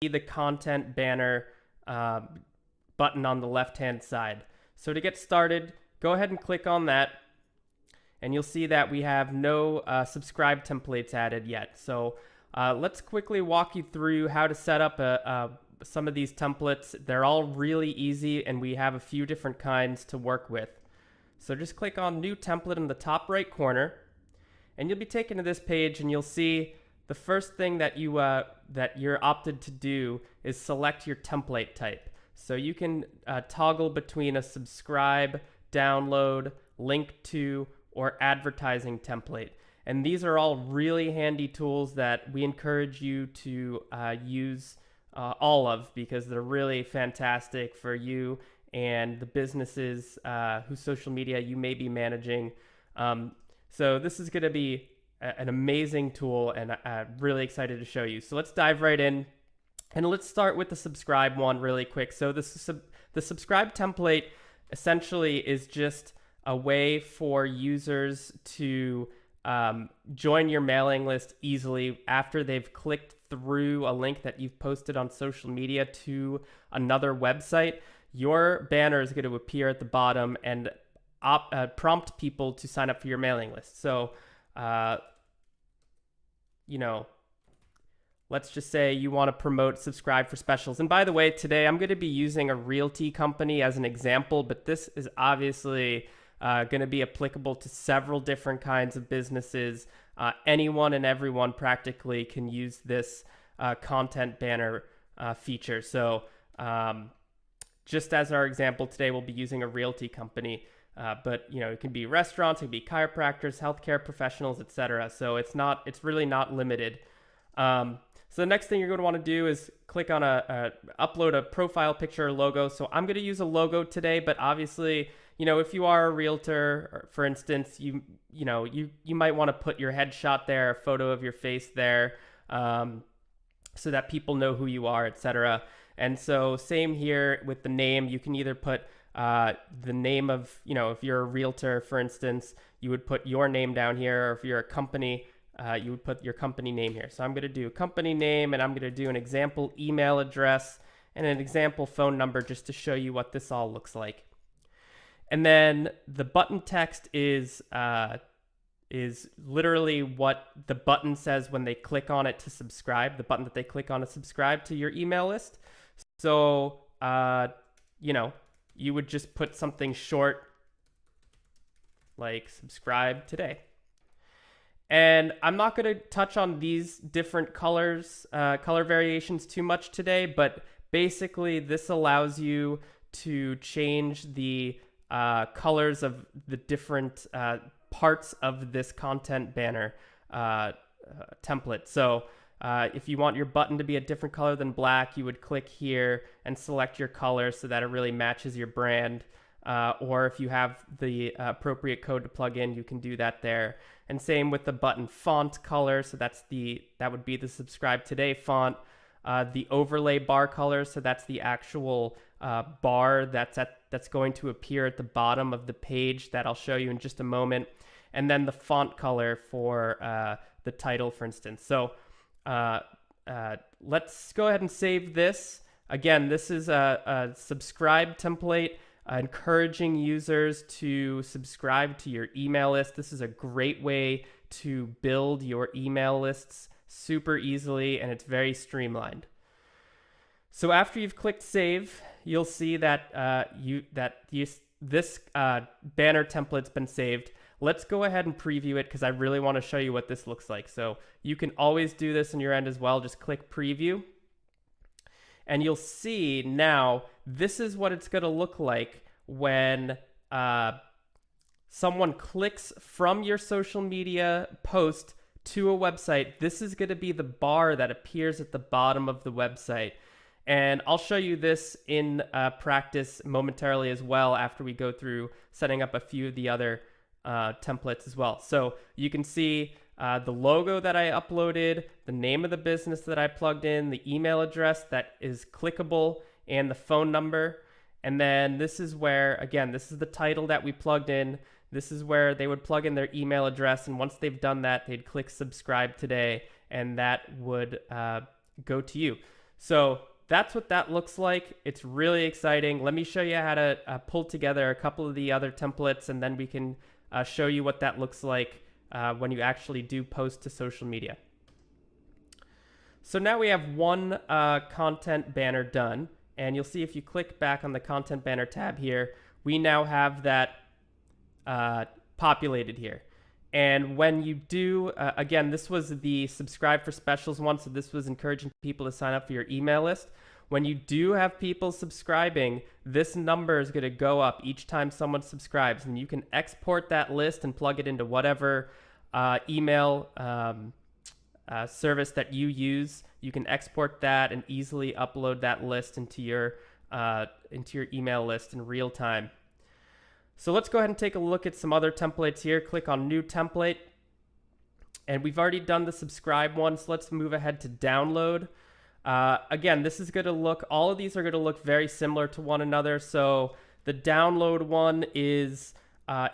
the content banner uh, button on the left-hand side. So to get started, go ahead and click on that, and you'll see that we have no subscribe templates added yet. So let's quickly walk you through how to set up some of these templates. They're all really easy, and we have a few different kinds to work with. So just click on New Template in the top right corner, and you'll be taken to this page, and you'll see the first thing that you're opted to do is select your template type. So you can toggle between a subscribe, download, link to, or advertising template. And these are all really handy tools that we encourage you to use all of, because they're really fantastic for you and the businesses whose social media you may be managing. So this is going to be an amazing tool, and I'm really excited to show you. So let's dive right in, and let's start with the subscribe one really quick. So the subscribe template essentially is just a way for users to join your mailing list easily after they've clicked through a link that you've posted on social media to another website. Your banner is going to appear at the bottom and prompt people to sign up for your mailing list. So let's just say you want to promote subscribe for specials. And by the way, today I'm going to be using a realty company as an example, but this is obviously going to be applicable to several different kinds of businesses. Anyone and everyone practically can use this content banner feature. So just as our example today, we'll be using a realty company. But it can be restaurants, it can be chiropractors, healthcare professionals, etc. So it's really not limited. So the next thing you're going to want to do is click on upload a profile picture or logo. So I'm going to use a logo today, but obviously, if you are a realtor, for instance, you might want to put your headshot there, a photo of your face there, so that people know who you are, etc. And so same here with the name. You can either put the name of, if you're a realtor, for instance, you would put your name down here, or if you're a company, you would put your company name here. So I'm going to do a company name, and I'm going to do an example email address and an example phone number just to show you what this all looks like. And then the button text is literally what the button says when they click on it to subscribe, the button that they click on to subscribe to your email list. So, you would just put something short like subscribe today. And I'm not going to touch on these different color variations too much today, but basically this allows you to change the colors of the different parts of this content banner template. So if you want your button to be a different color than black, you would click here and select your color so that it really matches your brand. Or if you have the appropriate code to plug in, you can do that there. And same with the button font color. So that would be the subscribe today font. The overlay bar color. So that's the actual bar that's going to appear at the bottom of the page that I'll show you in just a moment. And then the font color for the title, for instance. So let's go ahead and save this. Again, this is a subscribe template, encouraging users to subscribe to your email list. This is a great way to build your email lists super easily, and it's very streamlined. So after you've clicked save, you'll see that this banner template's been saved. Let's go ahead and preview it, because I really want to show you what this looks like. So you can always do this on your end as well. Just click preview, and you'll see now this is what it's going to look like when someone clicks from your social media post to a website. This is going to be the bar that appears at the bottom of the website. And I'll show you this in practice momentarily as well, after we go through setting up a few of the other templates as well. So you can see the logo that I uploaded, the name of the business that I plugged in, the email address that is clickable, and the phone number. And then this is where, again, this is the title that we plugged in. This is where they would plug in their email address. And once they've done that, they'd click subscribe today, and that would go to you. So that's what that looks like. It's really exciting. Let me show you how to pull together a couple of the other templates, and then we can show you what that looks like when you actually do post to social media. So now we have one content banner done, and you'll see if you click back on the content banner tab here, we now have that populated here. And when you do, again, this was the subscribe for specials one, so this was encouraging people to sign up for your email list. When you do have people subscribing, this number is going to go up each time someone subscribes, and you can export that list and plug it into whatever email service that you use. You can export that and easily upload that list into your email list in real time. So let's go ahead and take a look at some other templates here. Click on New Template. And we've already done the subscribe one, so let's move ahead to download. Again, this is going to look, all of these are going to look very similar to one another. So the download one is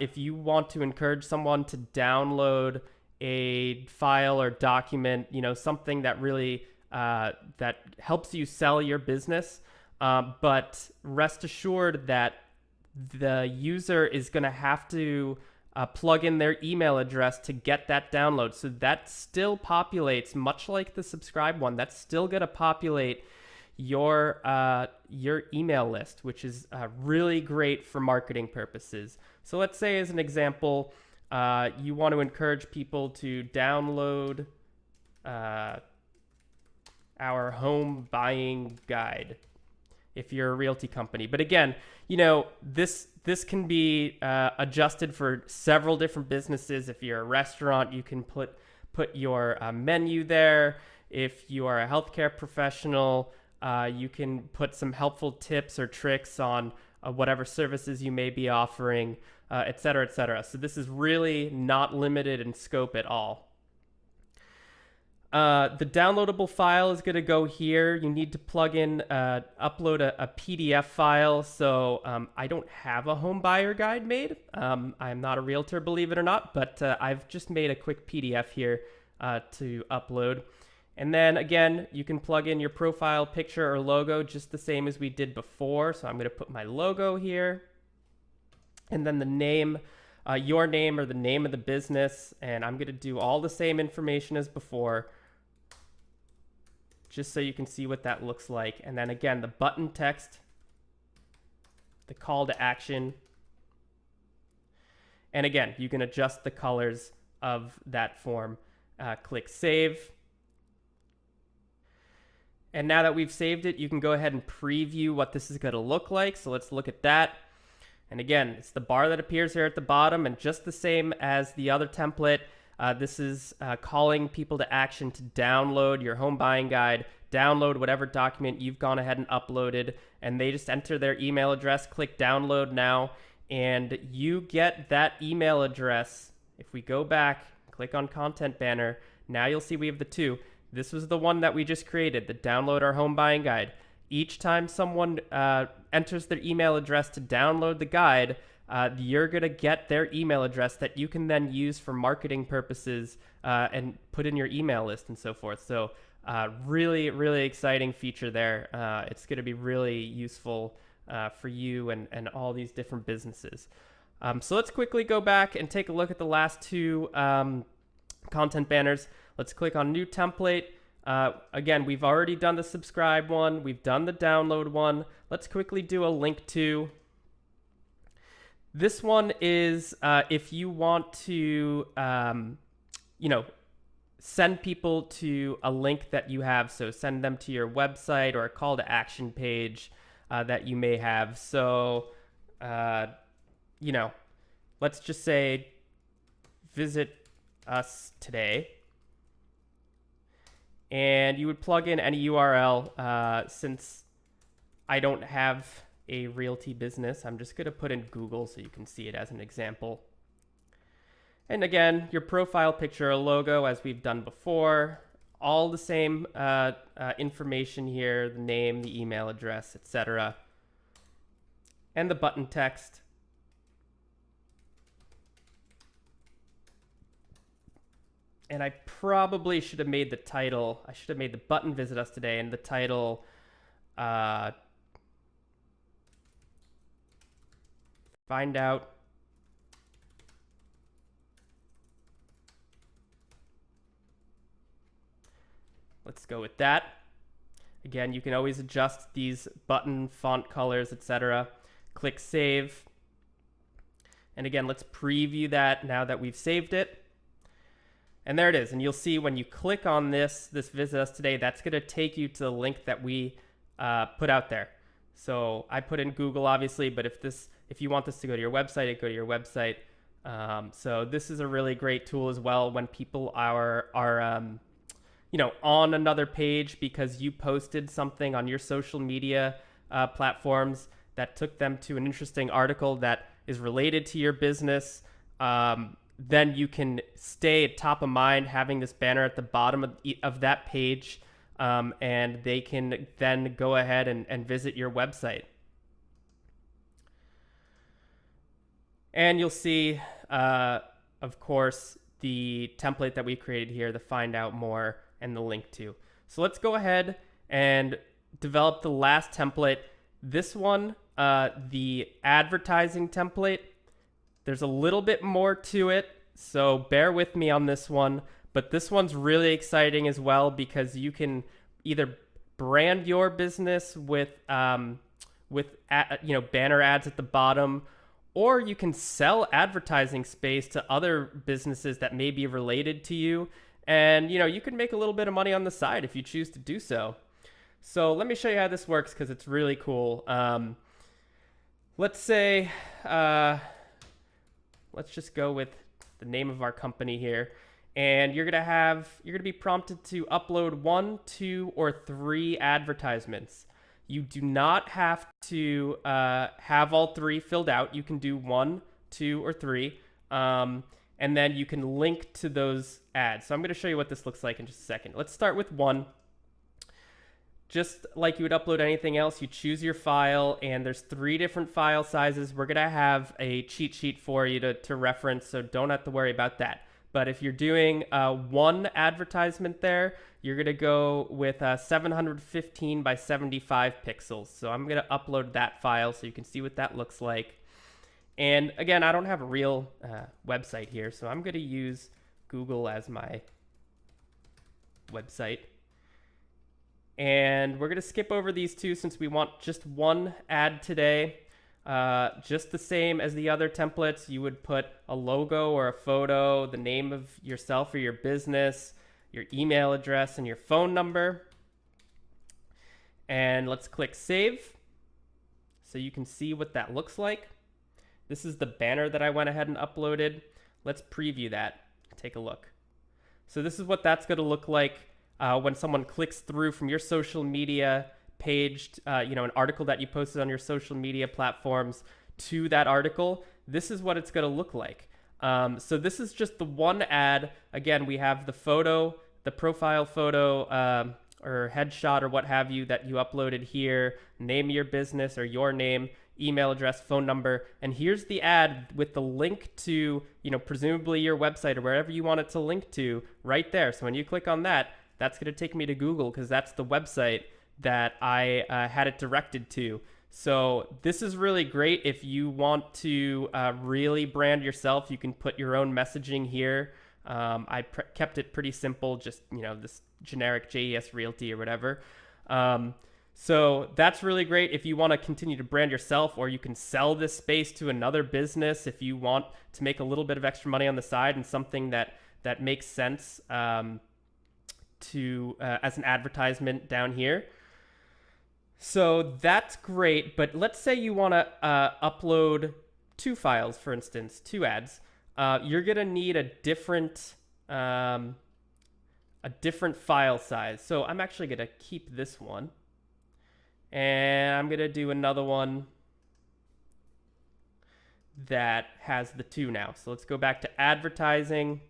if you want to encourage someone to download a file or document, something that really that helps you sell your business. But rest assured that the user is going to have to plug in their email address to get that download. So that still populates, much like the subscribe one, that's still going to populate your email list, which is really great for marketing purposes. So let's say, as an example, you want to encourage people to download our home buying guide if you're a realty company. But again, this can be adjusted for several different businesses. If you're a restaurant, you can put your menu there. If you are a healthcare professional, you can put some helpful tips or tricks on whatever services you may be offering, et cetera, et cetera. So this is really not limited in scope at all. The downloadable file is going to go here. You need to plug in, upload a PDF file. So I don't have a home buyer guide made. I'm not a realtor, believe it or not, but I've just made a quick PDF here to upload. And then again, you can plug in your profile picture or logo just the same as we did before. So I'm going to put my logo here, and then the name, your name or the name of the business. And I'm going to do all the same information as before, just so you can see what that looks like. And then again, the button text, the call to action. And again, you can adjust the colors of that form. Click save. And now that we've saved it, you can go ahead and preview what this is going to look like. So let's look at that. And again, it's the bar that appears here at the bottom, and just the same as the other template. This is calling people to action to download your home buying guide, download whatever document you've gone ahead and uploaded, and they just enter their email address, click download now, and you get that email address. If we go back, click on content banner, now you'll see we have the two. This was the one that we just created, the download our home buying guide. Each time someone enters their email address to download the guide, you're going to get their email address that you can then use for marketing purposes and put in your email list and so forth. So really, really exciting feature there. It's going to be really useful for you and all these different businesses. So let's quickly go back and take a look at the last two content banners. Let's click on New Template. Again, we've already done the subscribe one. We've done the download one. Let's quickly do a link to. This one is if you want to, send people to a link that you have. So send them to your website or a call to action page that you may have. So, let's just say, visit us today. And you would plug in any URL. Since I don't have a realty business, I'm just going to put in Google so you can see it as an example. And again, your profile picture or logo, as we've done before, all the same information here, the name, the email address, etc. And the button text. And I probably should have made the title, I should have made the button visit us today and the title, find out let's go with that. Again, you can always adjust these button font colors, etc. Click save. And again, let's preview that now that we've saved it. And there it is. And you'll see when you click on this visit us today, that's going to take you to the link that we put out there. So I put in Google, obviously, but if you want this to go to your website, it go to your website. So this is a really great tool as well when people are on another page because you posted something on your social media platforms that took them to an interesting article that is related to your business. Then you can stay at top of mind having this banner at the bottom of that page, and they can then go ahead and visit your website. And you'll see, of course, the template that we created here, the find out more and the link to. So let's go ahead and develop the last template. This one, the advertising template, there's a little bit more to it, so bear with me on this one. But this one's really exciting as well because you can either brand your business with banner ads at the bottom, or you can sell advertising space to other businesses that may be related to you. And, you can make a little bit of money on the side if you choose to do so. So let me show you how this works because it's really cool. Let's say, let's just go with the name of our company here. And you're going to be prompted to upload 1, 2, or 3 advertisements. You do not have to have all 3 filled out. You can do 1, 2, or 3. And then you can link to those ads. So I'm going to show you what this looks like in just a second. Let's start with 1. Just like you would upload anything else, you choose your file, and there's 3 different file sizes. We're going to have a cheat sheet for you to reference, so don't have to worry about that. But if you're doing 1 advertisement there, you're going to go with 715 by 75 pixels. So I'm going to upload that file so you can see what that looks like. And again, I don't have a real website here, so I'm going to use Google as my website. And we're going to skip over these 2 since we want just 1 ad today. Just the same as the other templates, you would put a logo or a photo, the name of yourself or your business, your email address, and your phone number. And let's click save so you can see what that looks like. This is the banner that I went ahead and uploaded. Let's preview that. Take a look. So this is what that's going to look like when someone clicks through from your social media page, an article that you posted on your social media platforms to that article. This is what it's going to look like. So this is just the 1 ad. Again, we have the photo, the profile photo or headshot or what have you that you uploaded here, name of your business or your name, email address, phone number, and here's the ad with the link to, presumably your website or wherever you want it to link to right there. So when you click on that, that's going to take me to Google because that's the website that I had it directed to. So this is really great if you want to really brand yourself. You can put your own messaging here. I kept it pretty simple, just this generic JES Realty or whatever. So that's really great if you want to continue to brand yourself, or you can sell this space to another business if you want to make a little bit of extra money on the side and something that makes sense as an advertisement down here. So that's great, but let's say you want to upload 2 files, for instance, 2 ads. You're gonna need a different file size. So I'm actually gonna keep this one, and I'm gonna do another one that has the 2 now. So let's go back to advertising.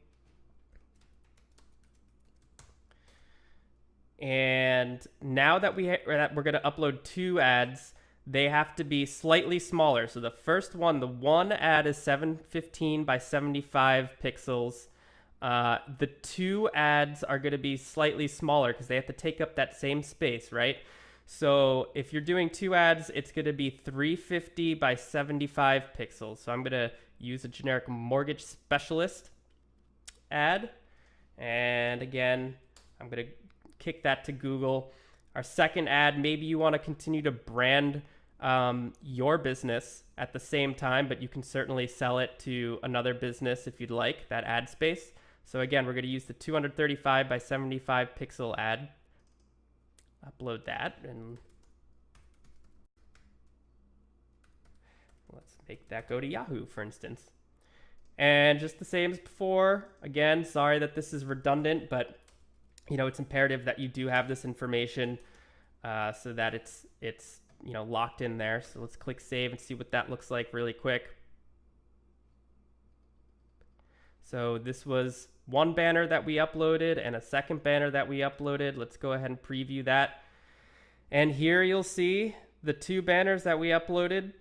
And now that we're going to upload 2 ads, they have to be slightly smaller. So the first one, the 1 ad is 715 by 75 pixels. The two ads are going to be slightly smaller because they have to take up that same space, right? So if you're doing two ads, it's going to be 350 by 75 pixels. So I'm going to use a generic mortgage specialist ad. And again, I'm going to kick that to Google. Our second ad, maybe you want to continue to brand your business at the same time, but you can certainly sell it to another business if you'd like that ad space. So again, we're going to use the 235 by 75 pixel ad. Upload that and let's make that go to Yahoo, for instance. And just the same as before, again, sorry that this is redundant, but it's imperative that you do have this information so that it's locked in there. So let's click save and see what that looks like really quick. So this was one banner that we uploaded and a second banner that we uploaded. Let's go ahead and preview that. And here you'll see the two banners that we uploaded,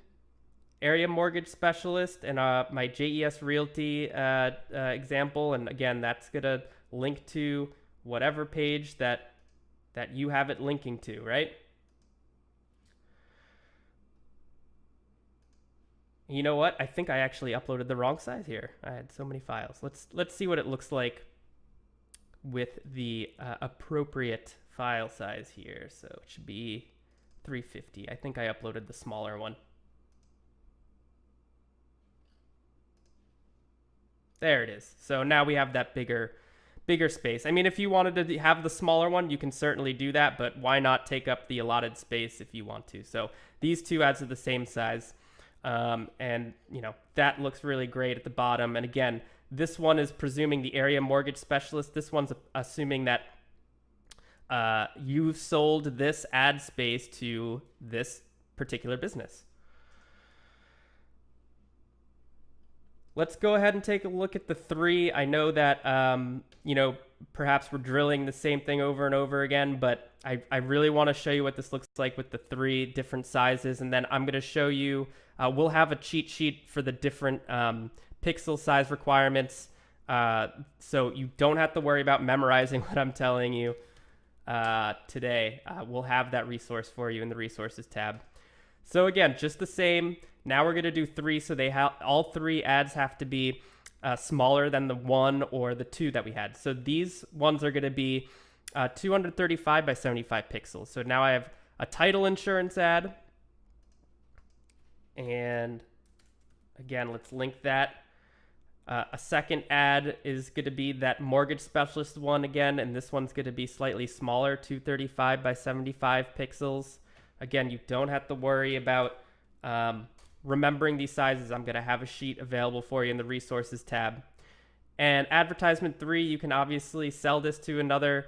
Area Mortgage Specialist and my JES Realty example. And again, that's going to link to whatever page that you have it linking to, right? You know what? I think I actually uploaded the wrong size here. I had so many files. Let's see what it looks like with the appropriate file size here. So it should be 350. I think I uploaded the smaller one. There it is. So now we have that bigger space. I mean, if you wanted to have the smaller one, you can certainly do that, but why not take up the allotted space if you want to? So these two ads are the same size. And that looks really great at the bottom. And again, this one is presuming the Area Mortgage Specialist. This one's assuming that you've sold this ad space to this particular business. Let's go ahead and take a look at the three. I know that, perhaps we're drilling the same thing over and over again, but I really want to show you what this looks like with the three different sizes. And then I'm going to show you, we'll have a cheat sheet for the different pixel size requirements. So you don't have to worry about memorizing what I'm telling you today. We'll have that resource for you in the resources tab. So again, just the same. Now we're going to do three. So all three ads have to be smaller than the one or the two that we had. So these ones are going to be 235 by 75 pixels. So now I have a title insurance ad. And again, let's link that. A second ad is going to be that mortgage specialist one again. And this one's going to be slightly smaller, 235 by 75 pixels. Again, you don't have to worry about remembering these sizes. I'm going to have a sheet available for you in the resources tab. And advertisement 3, you can obviously sell this to another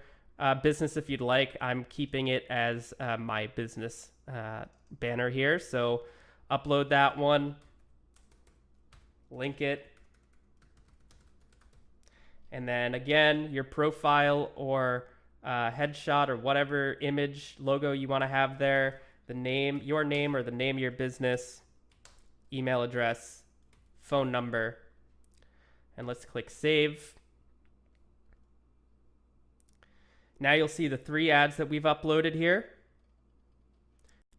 business if you'd like. I'm keeping it as my business banner here. So upload that one, link it. And then again, your profile or headshot or whatever image logo you want to have there, the name, your name or the name of your business, email address, phone number, and let's click save. Now you'll see the three ads that we've uploaded here,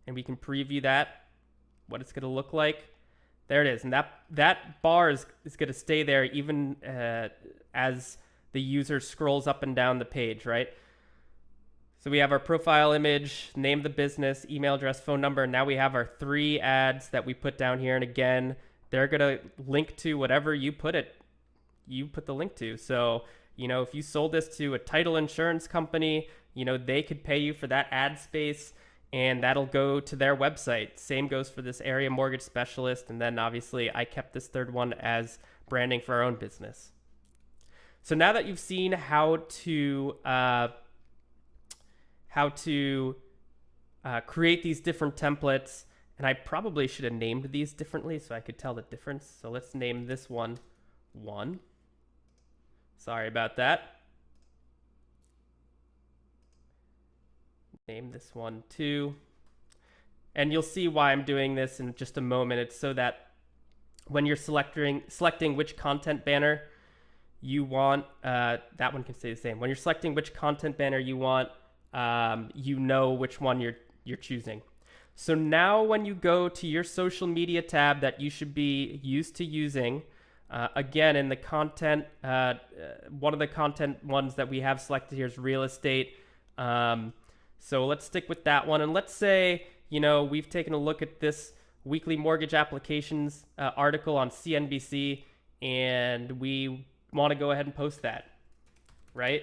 and we can preview that, what it's going to look like. There it is, and that bar is going to stay there even as the user scrolls up and down the page, right? So we have our profile image, name of the business, email address, phone number, and now we have our three ads that we put down here. And again, they're going to link to whatever you put the link to. So, if you sold this to a title insurance company, they could pay you for that ad space and that'll go to their website. Same goes for this Area Mortgage Specialist. And then obviously I kept this third one as branding for our own business. So now that you've seen how to create these different templates, and I probably should have named these differently so I could tell the difference. So let's name this one 1. Sorry about that. Name this one 2. And you'll see why I'm doing this in just a moment. It's so that when you're selecting which content banner you want, that one can stay the same. When you're selecting which content banner you want, you know which one you're choosing. So now when you go to your social media tab that you should be used to using, again, in the content, one of the content ones that we have selected here is real estate. So let's stick with that one. And let's say, we've taken a look at this weekly mortgage applications article on CNBC, and we want to go ahead and post that, right?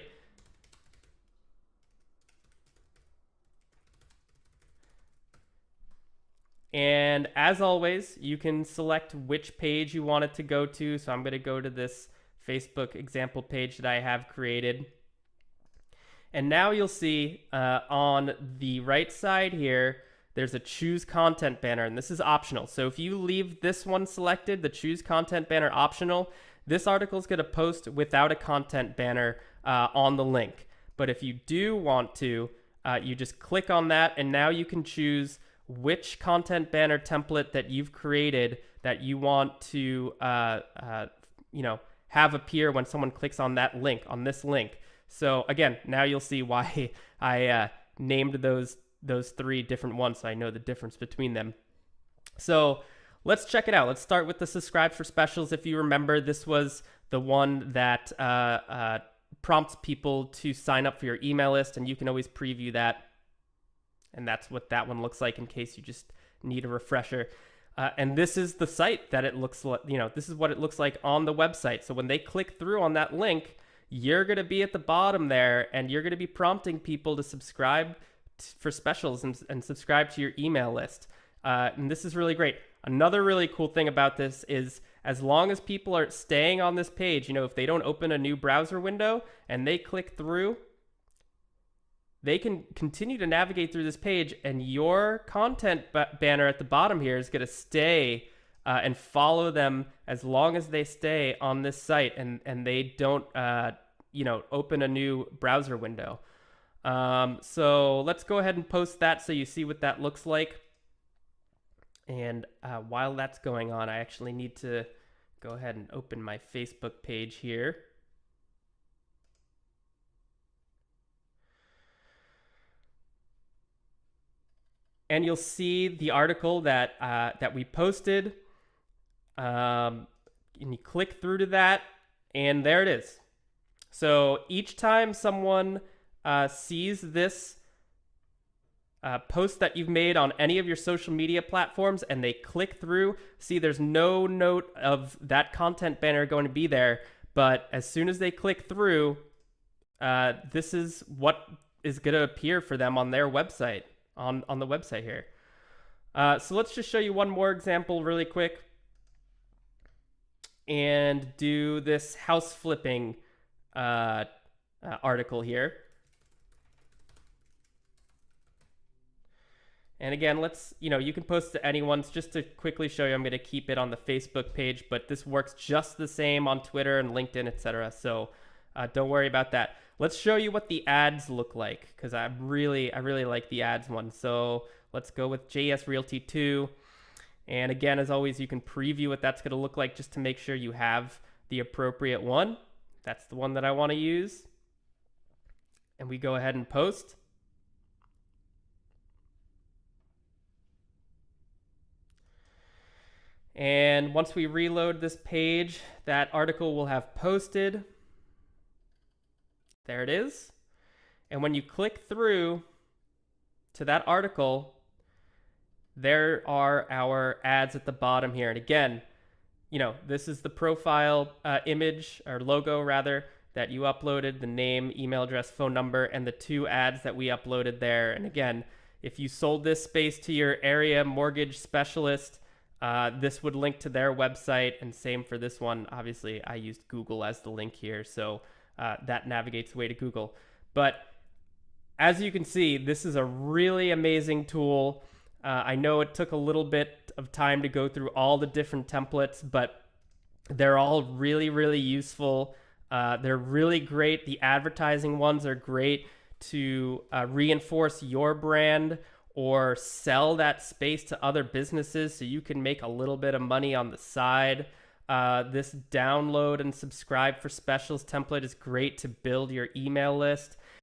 And as always, you can select which page you want it to go to. So I'm going to go to this Facebook example page that I have created. And now you'll see on the right side here, there's a choose content banner, and this is optional. So if you leave this one selected, the choose content banner optional, this article is going to post without a content banner on the link. But if you do want to, you just click on that, and now you can choose which content banner template that you've created that you want to have appear when someone clicks on that link, on this link. So again, now you'll see why I named those three different ones, so I know the difference between them. So let's check it out. Let's start with the subscribe for specials. If you remember, this was the one that prompts people to sign up for your email list, and you can always preview that. And that's what that one looks like in case you just need a refresher. And this is the site that it looks like, this is what it looks like on the website. So when they click through on that link, you're going to be at the bottom there, and you're going to be prompting people to subscribe for specials and subscribe to your email list. And this is really great. Another really cool thing about this is as long as people are staying on this page, if they don't open a new browser window and they click through, they can continue to navigate through this page, and your content banner at the bottom here is going to stay and follow them as long as they stay on this site and they don't, open a new browser window. So let's go ahead and post that so you see what that looks like. And while that's going on, I actually need to go ahead and open my Facebook page here. And you'll see the article that we posted. And you click through to that, and there it is. So each time someone sees this post that you've made on any of your social media platforms and they click through, see there's no note of that content banner going to be there. But as soon as they click through, this is what is going to appear for them on their website. On the website here. So let's just show you one more example really quick and do this house flipping article here. And again, you can post to anyone's. Just to quickly show you, I'm going to keep it on the Facebook page, but this works just the same on Twitter and LinkedIn, etc. So don't worry about that. Let's show you what the ads look like, because I really like the ads one. So let's go with JS Realty 2. And again, as always, you can preview what that's going to look like just to make sure you have the appropriate one. That's the one that I want to use. And we go ahead and post. And once we reload this page, that article will have posted. There it is. And when you click through to that article, there are our ads at the bottom here. And again, this is the profile image or logo rather that you uploaded, the name, email address, phone number, and the two ads that we uploaded there. And again, if you sold this space to your area mortgage specialist, this would link to their website, and same for this one. Obviously, I used Google as the link here, so that navigates the way to Google. But as you can see, this is a really amazing tool. I know it took a little bit of time to go through all the different templates, but they're all really, really useful. They're really great. The advertising ones are great to reinforce your brand or sell that space to other businesses so you can make a little bit of money on the side. This download and subscribe for specials template is great to build your email list.